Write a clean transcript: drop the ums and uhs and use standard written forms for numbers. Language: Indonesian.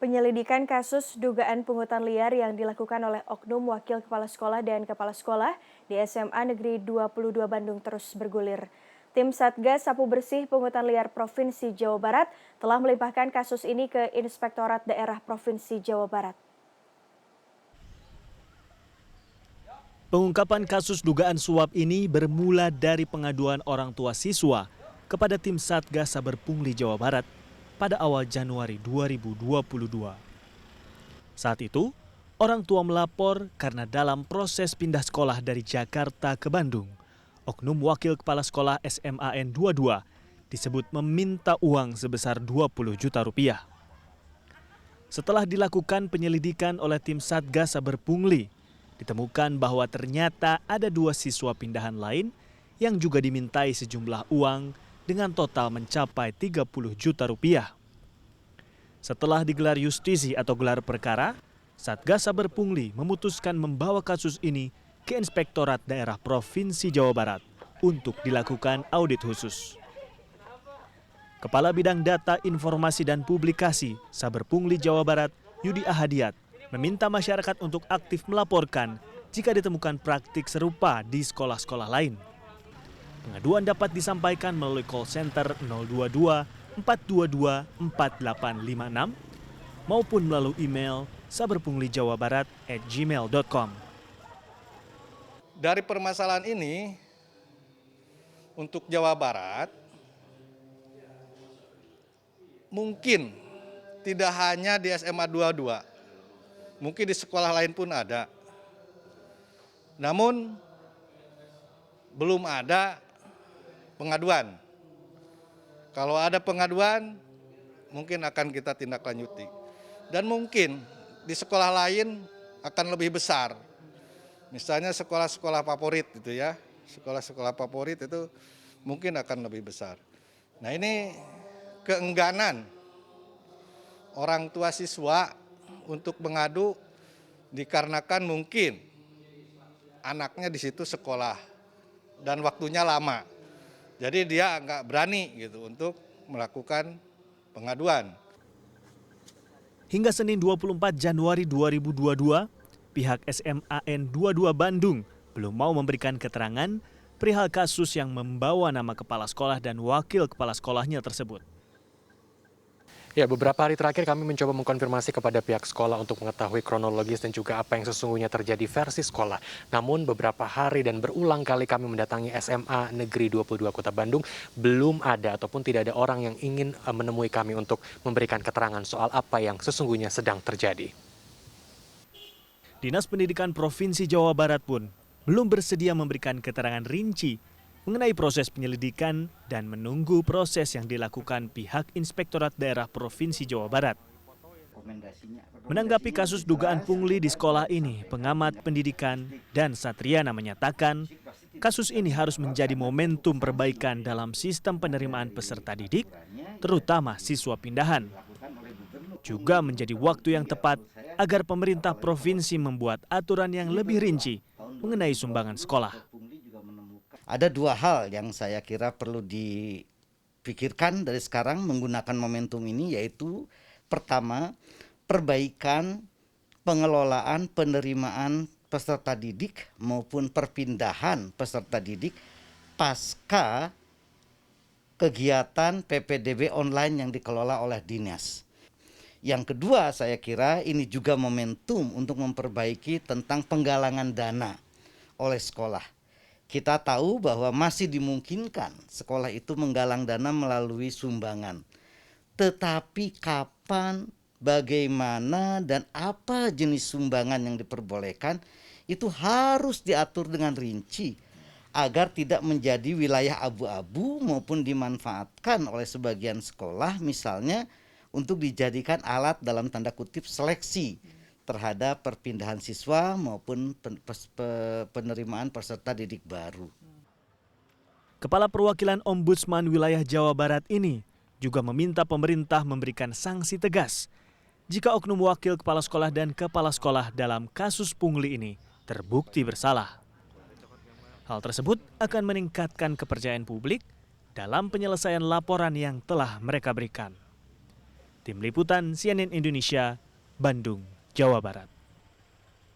Penyelidikan kasus dugaan pungutan liar yang dilakukan oleh oknum wakil kepala sekolah dan kepala sekolah di SMA Negeri 22 Bandung terus bergulir. Tim Satgas Sapu Bersih Pungutan Liar Provinsi Jawa Barat telah melimpahkan kasus ini ke Inspektorat Daerah Provinsi Jawa Barat. Pengungkapan kasus dugaan suap ini bermula dari pengaduan orang tua siswa kepada tim Satgas Saber Pungli Jawa Barat pada awal Januari 2022. Saat itu, orang tua melapor karena dalam proses pindah sekolah dari Jakarta ke Bandung, oknum wakil kepala sekolah SMAN 22 disebut meminta uang sebesar 20 juta rupiah. Setelah dilakukan penyelidikan oleh tim Satgas Saber Pungli, ditemukan bahwa ternyata ada 2 siswa pindahan lain yang juga dimintai sejumlah uang dengan total mencapai 30 juta rupiah. Setelah digelar justisi atau gelar perkara, Satgas Saber Pungli memutuskan membawa kasus ini ke Inspektorat Daerah Provinsi Jawa Barat untuk dilakukan audit khusus. Kepala Bidang Data, Informasi, dan Publikasi Saber Pungli Jawa Barat, Yudi Ahadiat, meminta masyarakat untuk aktif melaporkan jika ditemukan praktik serupa di sekolah-sekolah lain. Pengaduan dapat disampaikan melalui call center 022 422 4856 maupun melalui email saberpunglijawabarat@gmail.com. Dari permasalahan ini, untuk Jawa Barat, mungkin tidak hanya di SMA 22, mungkin di sekolah lain pun ada. Namun, belum ada pengaduan. Kalau ada pengaduan, mungkin akan kita tindak lanjuti. Dan mungkin di sekolah lain akan lebih besar. Misalnya sekolah-sekolah favorit gitu ya. Sekolah-sekolah favorit itu mungkin akan lebih besar. Nah, ini keengganan orang tua siswa untuk mengadu dikarenakan mungkin anaknya di situ sekolah dan waktunya lama. Jadi dia nggak berani gitu untuk melakukan pengaduan. Hingga Senin 24 Januari 2022, pihak SMAN 22 Bandung belum mau memberikan keterangan perihal kasus yang membawa nama kepala sekolah dan wakil kepala sekolahnya tersebut. Ya, beberapa hari terakhir kami mencoba mengkonfirmasi kepada pihak sekolah untuk mengetahui kronologis dan juga apa yang sesungguhnya terjadi versi sekolah. Namun beberapa hari dan berulang kali kami mendatangi SMA Negeri 22 Kota Bandung, belum ada ataupun tidak ada orang yang ingin menemui kami untuk memberikan keterangan soal apa yang sesungguhnya sedang terjadi. Dinas Pendidikan Provinsi Jawa Barat pun belum bersedia memberikan keterangan rinci mengenai proses penyelidikan dan menunggu proses yang dilakukan pihak Inspektorat Daerah Provinsi Jawa Barat. Menanggapi kasus dugaan pungli di sekolah ini, pengamat pendidikan dan Satriana menyatakan kasus ini harus menjadi momentum perbaikan dalam sistem penerimaan peserta didik, terutama siswa pindahan. Juga menjadi waktu yang tepat agar pemerintah provinsi membuat aturan yang lebih rinci mengenai sumbangan sekolah. Ada 2 hal yang saya kira perlu dipikirkan dari sekarang menggunakan momentum ini, yaitu pertama, perbaikan pengelolaan penerimaan peserta didik maupun perpindahan peserta didik pasca kegiatan PPDB online yang dikelola oleh dinas. Yang kedua, saya kira ini juga momentum untuk memperbaiki tentang penggalangan dana oleh sekolah. Kita tahu bahwa masih dimungkinkan sekolah itu menggalang dana melalui sumbangan. Tetapi kapan, bagaimana, dan apa jenis sumbangan yang diperbolehkan itu harus diatur dengan rinci agar tidak menjadi wilayah abu-abu maupun dimanfaatkan oleh sebagian sekolah misalnya untuk dijadikan alat dalam tanda kutip seleksi terhadap perpindahan siswa maupun penerimaan peserta didik baru. Kepala Perwakilan Ombudsman Wilayah Jawa Barat ini juga meminta pemerintah memberikan sanksi tegas jika oknum wakil kepala sekolah dan kepala sekolah dalam kasus pungli ini terbukti bersalah. Hal tersebut akan meningkatkan kepercayaan publik dalam penyelesaian laporan yang telah mereka berikan. Tim Liputan CNN Indonesia, Bandung, Jawa Barat.